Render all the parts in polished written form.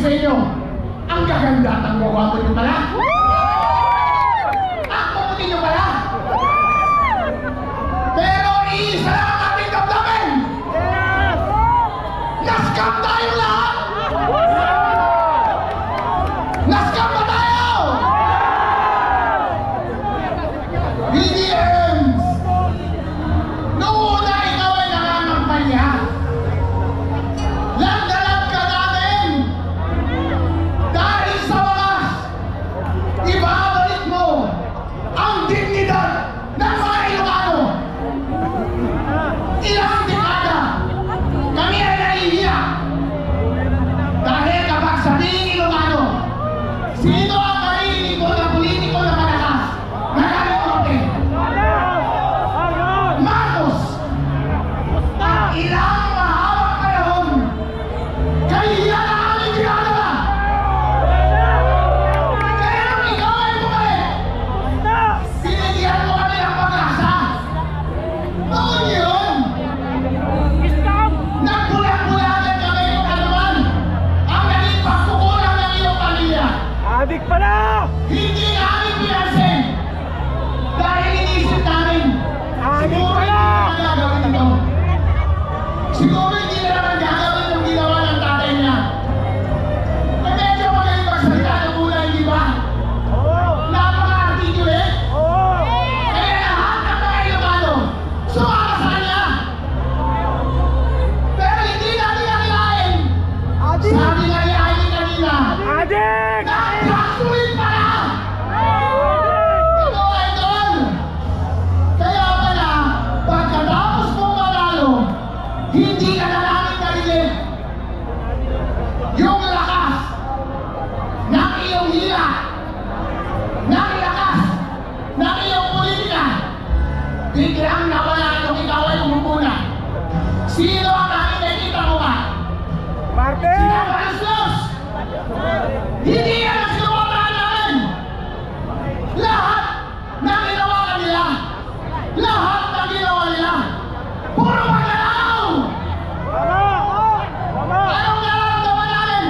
sa inyo, ang gaganda at ang gwapo nyo pala. Ang mabuti nyo pala. Pero iisa lang ang ating damdamin. Naskam tayo lahat. Naskam na tayo. BDMs. Noong una ikaw ay nangangampanya. Landalag ka namin. Dahil sa wakas, ibabalik mo ang dignidad ng mga Ilocano. Ilang dekada kami ay nahihiya. Dahil kapag sabihing Ilocano, sino ang marinig ko na politiko na malakas na kalimutin? Marcos! At ilang mahabang panahon, kahihiya na aming ginagawa. Kaya nung ikaw ay bumalik, binigyan mo kami ng pag-asa. Noon yun, nagbulag-bulagan kami kung ano man ang naging pagkukulang ng iyong pamilya. Adik pala! Hindi namin pinansin dahil inisip namin siguro hindi naman gagawin ito. Siguro hindi na naman gagawin yung ginawa ng tatay niya. Eh medyo magaling magsalita ng kulay, di ba? Napaka-articulate. Kaya lahat ng mga Ilocano sumama sa kanya. Pero hindi natin nakilain. Sabi nga ni Ivy kanina, Adik! nagkasulit pala! Ito ay doon! Kaya pala, pagkatapos mong manalo, hindi ka na namin narinig yung lakas ng iyong hila, ng lakas ng iyong politika. Biglang nawala nung ikaw ay umupuna. Sino ang aking nakikita mo ba? Marte! Sina Marcos! Hindi yan ang sinuwataan namin! Lahat ng ginawa kanila, lahat ng ginawa nila, puro magnanakaw! Anong nararamdaman namin?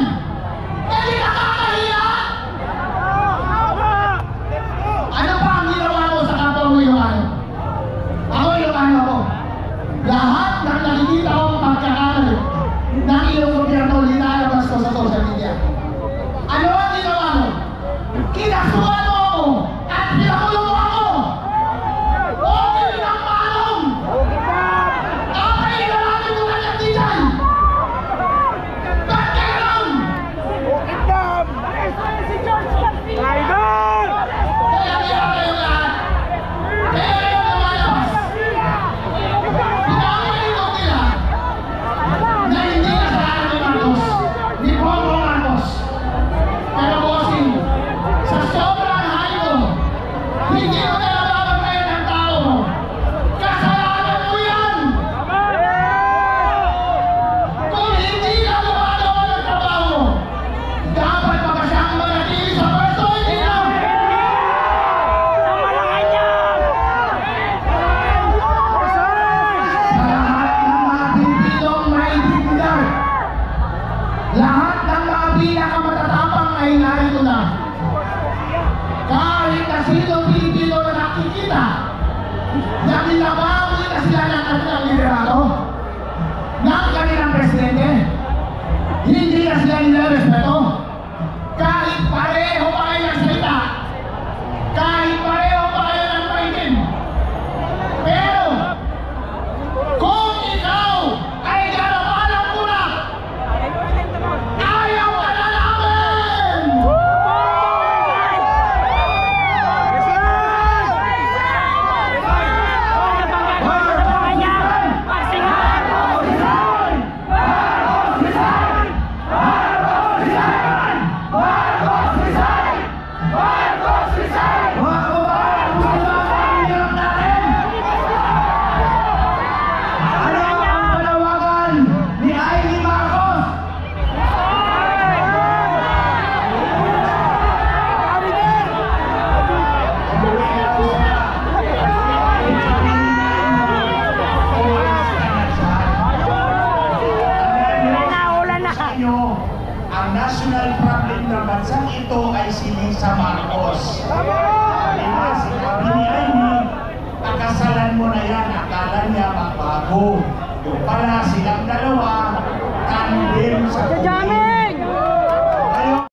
Eh di nakakahiya! Ano pa ang ginawa mo sa kapwa mo Ilocano? Ako Ilocano ako. Lahat ng nakikita kong pagkakamali ng iyong gobyerno linalabas ko sa social media. Ano ang ginawa mo? Kinasuhan mo ako at pinakulong mo ako! Okay ng manong! Okay na natin kung nangyat di dyan! Ba't ka lang? Tiger! Kaya kayong lahat. Kaya kayong lumalabas. Pinakalimutan nila na hindi kasalanan ni Marcos, ni Bongbong Marcos. Pero bossing, sa sobrang Lisa Marcos. Tama! Diba, sinabi ni Amy, pagkasalan mo na yan, akala niya magbago. Yung pala silang dalawa, tandem sa Ate Janet!